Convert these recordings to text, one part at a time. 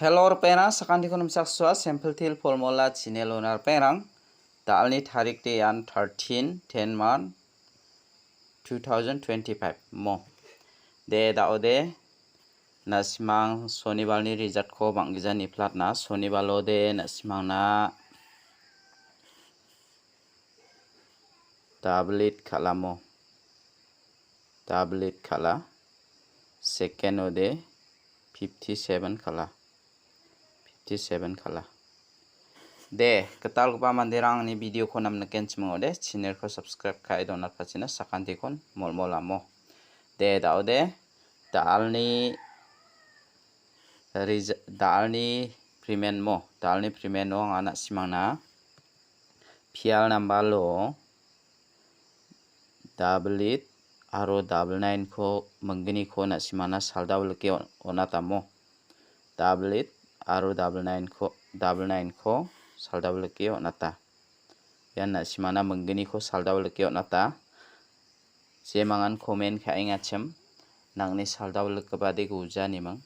Hello perang sakandi konum sakswa sample til formula channel onar perang dalni tarik de an 13 month 2025 mo de daode nasimang sonibalni result ko bangjani platna sonibalo de nasimangna tablet kala second ode 57 kala de ketal ba mandirang ni video ko namna kenchmo de channel ko subscribe kai donat pachina sakanti kon molmolamo de daode dalni primen mo ngana simangna pial number lo tablet aro 99 ko manggini ko na simana saldawle ke onatamo tablet aro 99 ko saldawle ke onata yan na simana manggini ko saldawle ke onata jemangan comment khainga chem nangni saldawle ke bade gujani mang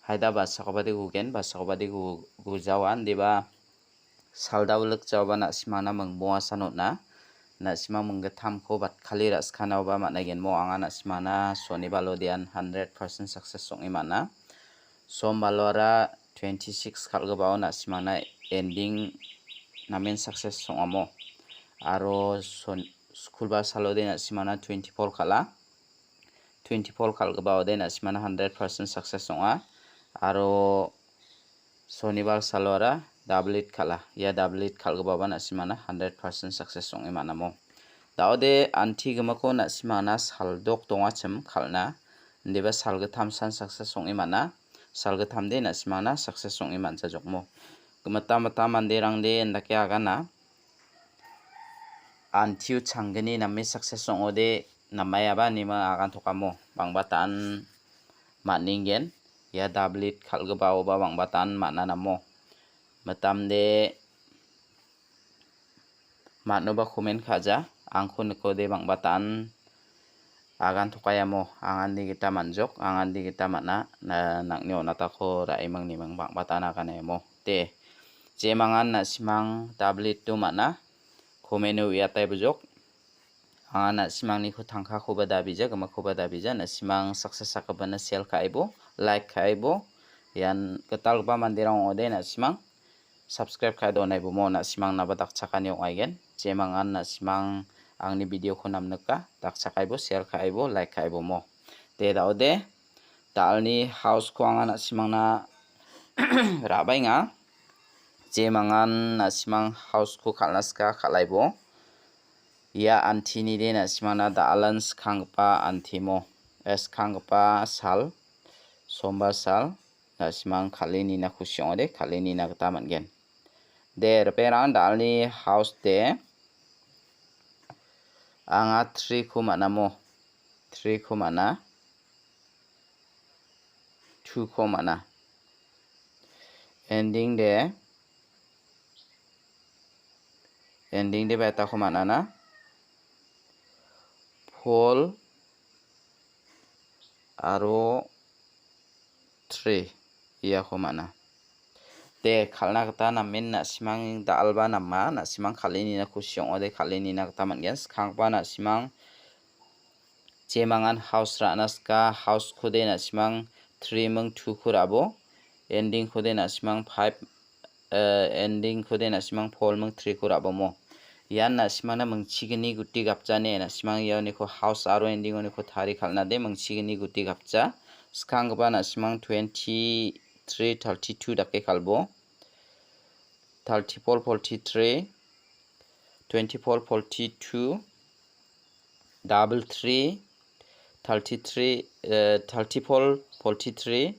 haida basakobade gugen basakobade gujawan deba saldawle jawbana simana mangboa sanotna na sima menggetam ko bat khali ras khanau ba managen mo anga na simana soni balodian 100% success song imana som balora 26 khalga baw na simana ending namen success song amo aro school ba salode na simana 24 khalga baw de na simana 100% success song a aro sonibar salora tablet khalga bawa na simana 100% success song imana mo daode anti gmako na simana saldok tonga chem khalna ndeba salgatham san success song imana salgatham de na simana success song iman jokmo gmata manderang de ndake agana antiu changgani namme success song ode namaya ba nima agan thokamo bangbatan maningen ya tablet khalga bawa ba bangbatan mana namo matam de matno ba comment khaja angko niko de bangbatan agan thokayamo angan di kita manjok angan di kita mana nakni onata ko raimang nimang bangbatan agan emo te jemangan na simang tablet tu mana komenu yatai bujok angan na simang ni ko thangkha ko badabija gama ko badabija na simang success sakabana share khaibo like khaibo yan ketal ba mandirang ode na simang subscribe khai donai bo mo na simang na badak chakani aigen jemangan na simang angni video ko namnaka dak chakaibo share khaibo like khaibo mo te daode dalni house ko anga na simang na rabainga jemangan na simang house ko khalnaska khalaibo ya antini de na simang na dalans khangpa antimo khangpa sal sombar sal na simang khalini na khusyong de khalini na gata mangen de reperan dalni house de anga 3 ko mana mo 3 ko mana 2 ko mana ending de beta ko mana na pole aro 3 iya ko mana de khalna gata namen na simang dalba namma na simang khalini na khusyong ode khalini na gata mangen khangpa na simang jemangan house ranaska house khode na simang 3 mung 2 khurabo ending khode na simang 5 ending khode na simang 4 mung 3 khurabo mo yan na simana mungchigini gutti gapjane na simang yoni ko house aro ending oni ko thari khalna de mungchigini gutti gapja skangba na simang 23-32 dake kalbo 34-43 24-42 33 34-43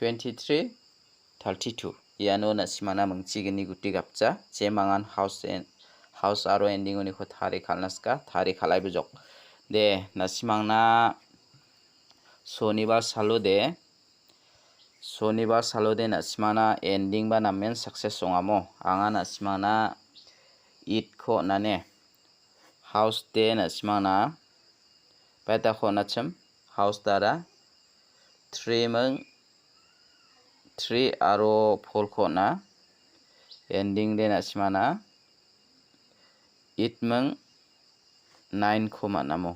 23-32 yano na simana mungchigini gutti gapja jemangan house aro ending oni ko thari khalnaska thari khalai bujok de na simangna sonibar salode na simana ending ba namen success songamo anga na simana it ko nane house de na simana beta ko na chem house dara 3 3 aro phol khona ending de na simana itmeng 9 khoma namo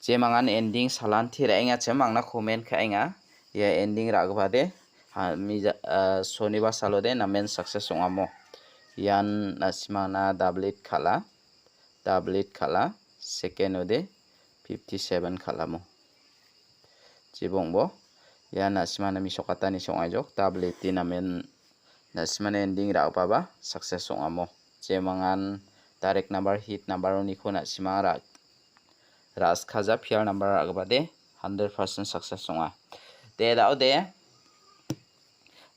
je mangan ending salan thira enga chemangna comment khainga ya ending ragbade mi shonibar salode na main success ongamo yan na simana double khala second ode 57 khalamo jibongbo ya na simana mi sokata ni songaijok double na main na simana ending ragbaba success ongamo je mangan direct number hit number ni khona simara ras khaja fair number agbade 100% success songa de dao de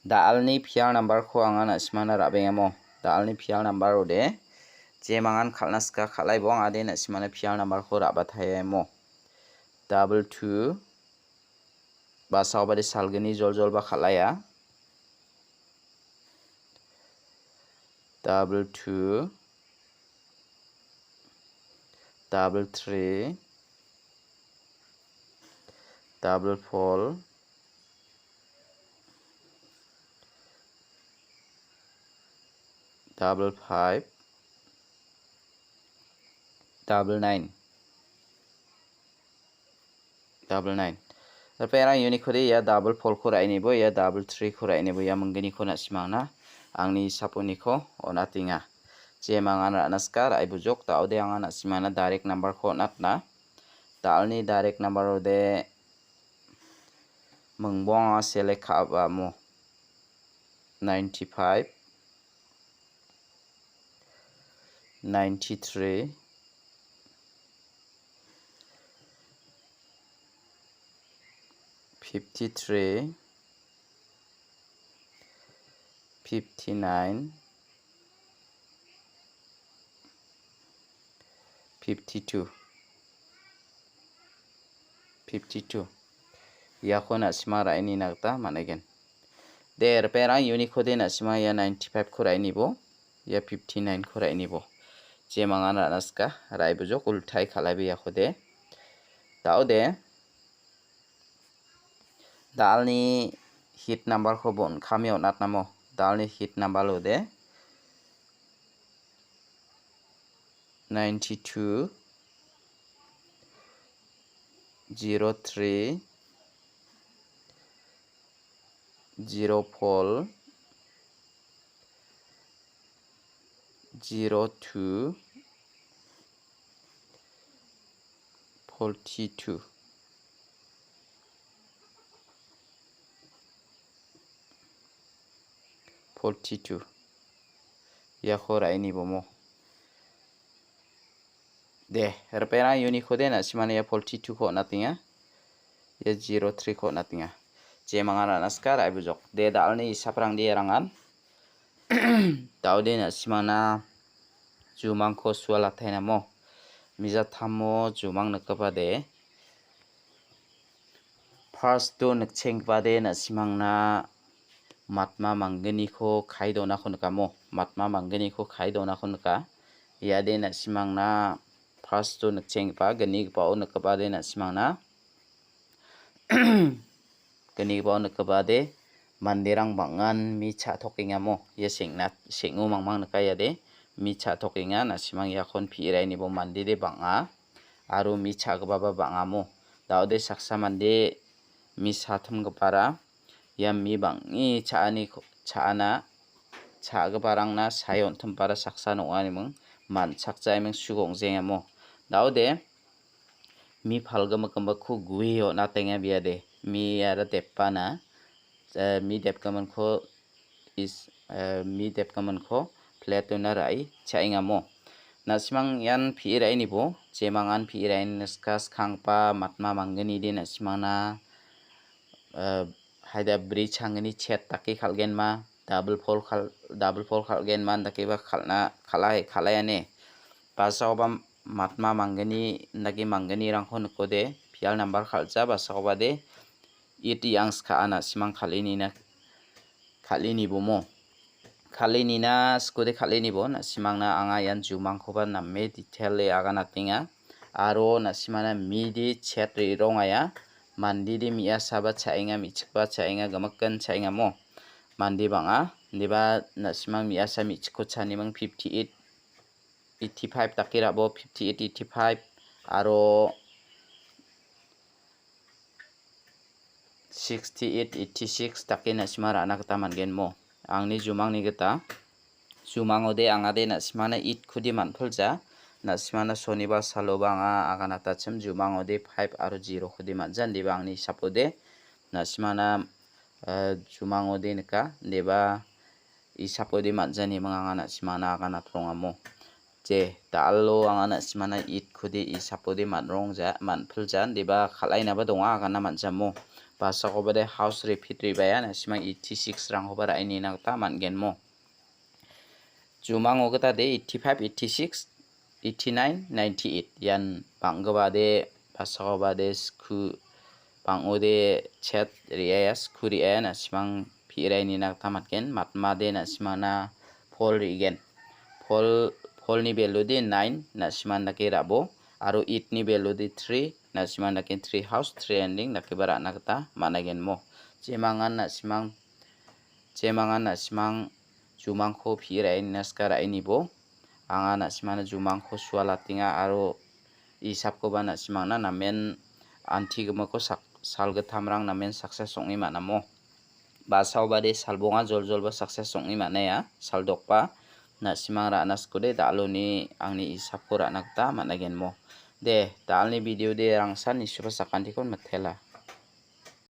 dalni fair number kho anga na simana rabengamo dalni fair number ode je mangan khalnaska khalai bong ade na simana fair number kho raba thayemo 22 ba sawbade salgani jol ba khalaya 22 3 4 5 9 Pera unique khore ya double 4 khorai nibo ya double 3 khorai nibo ya mangani khona simangna angni saponi kho onatinga je mangan ranaskar ai bujok taude angana simana direct number kho natna dalni direct number ode mungbong select khaba mo 95 93 53 59 52 ya khona simara ini nagta managen der pera unique khode na sima ya 95 khorai nibo ya 59 khorai nibo je mangan ranaska rai bujok ulthai khalaibe ya khode taude dalni hit number kho bon khamio natnamo dalni hit number lode 92 03 04 02 42 ya khorai ni bomo de repera unique khode na simana ya 42 kho natinga ya 03 kho natinga je mangana naskar ai bujok de dalni saprang di rangan daude na simana jumang kho suala thaina mo mija thamo jumang nakaba de first to nakcheng bade na simangna matma mangani kho khaido na khonka mo matma mangani kho khaido na khonka yade na simangna first to nakcheng ba gani ba nakaba de na simangna gani ba nakaba de mandirang bangan mi cha thokinga mo ye singu mangmang nakaya de mi cha thokinga na simang ya khon phirai ni bo mandi de banga aru mi cha gaba ba banga mo daude saksa mande mi sathum gapara ya mi bangi chaana chaga barangna sayon thumpara saksa nongani mung man sakjai mung sugong jenga mo daude mi phalgama kamba khu guio na tenga biade mi ara deppana mi depkaman kho is mi depkaman kho platona rai chainga mo nasimang yan phirai ni bo jemangan phirai naskas khangpa matma mangani de nasimana haida bridge hangani chat taki khalgen ma double fall khalgen man dakiba khalaiane pasawba matma mangani nagi mangani rangkho nukode fial number khalja basawa de iti yangs kha ana simang khalini bomo khalini na skode khalini bo na simang na anga yan jumang khoba namme detail le aga natinga aro na simana midi chat ri rongaya mandi de miya saba chainga michikpa chainga gamakan chainga mo mandi banga niba nasimang mi asa mi chikocha nimang 58 85 takira bo 58 85 aro 68 86 takin nasimara anak kita mangen mo angni jumang ni kita jumangode angade nasimana it khudi manpulja nasimana sonibar salobanga aganata chem jumangode 5 aro 0 khudi manjan diba angni sapode nasimana jumangode nika deba isapode manjani manganga nasimana agana trongamo je dalo angana nasimana it khudi isapode manrongja manpulja deba khalaina ba donga agana manjamo basa ko bade house repeat ribaya nasimang 86 rang hoba raini nakta mangen mo jumang ogata de 85 86 89 98 yan bangba de basa ko bade sku bangode chat rias kuria nasimang piraini nakta matken matma de nasimana pol rigen pol ni value de 9 nasiman nakirabo aro it ni value de 3 nasiman nakin 3 house 3 ending nakibara nakta managen mo jemangan nasimang jumangko phirai naskara inibo anga nasimana jumangko sualatinga aro isapko ba nasimangna namen antigmako salgetamrang namen success songi manamo basau bade salbonga joljol ba success songi manaya saldokpa nasimang ra naskode daloni angni isapko ra nakta managen mo de dalni video de rangsan isupa sakandikon matela